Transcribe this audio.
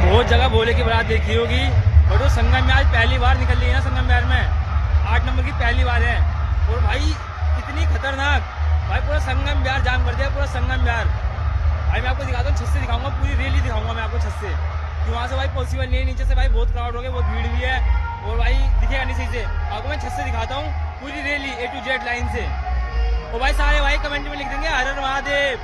बहुत जगह भोले की बारात देखी होगी, बट वो संगम में आज पहली बार निकल रही है ना। संगम बिहार में 8 नंबर की पहली बार है। और भाई इतनी खतरनाक, भाई पूरा संगम बिहार जाम कर दिया, पूरा संगम बिहार। भाई मैं आपको दिखाता हूँ, छत से दिखाऊंगा, पूरी रैली दिखाऊंगा मैं आपको छत से, कि वहाँ से भाई पॉसिबल नहीं है। नीचे से भाई बहुत क्राउड हो गया, बहुत भीड़ भी है, और भाई दिखेगा नहीं सही से। आपको मैं छत से दिखाता हूँ पूरी rally A to Z line से। और भाई सारे भाई कमेंट में लिख देंगे हर हर महादेव।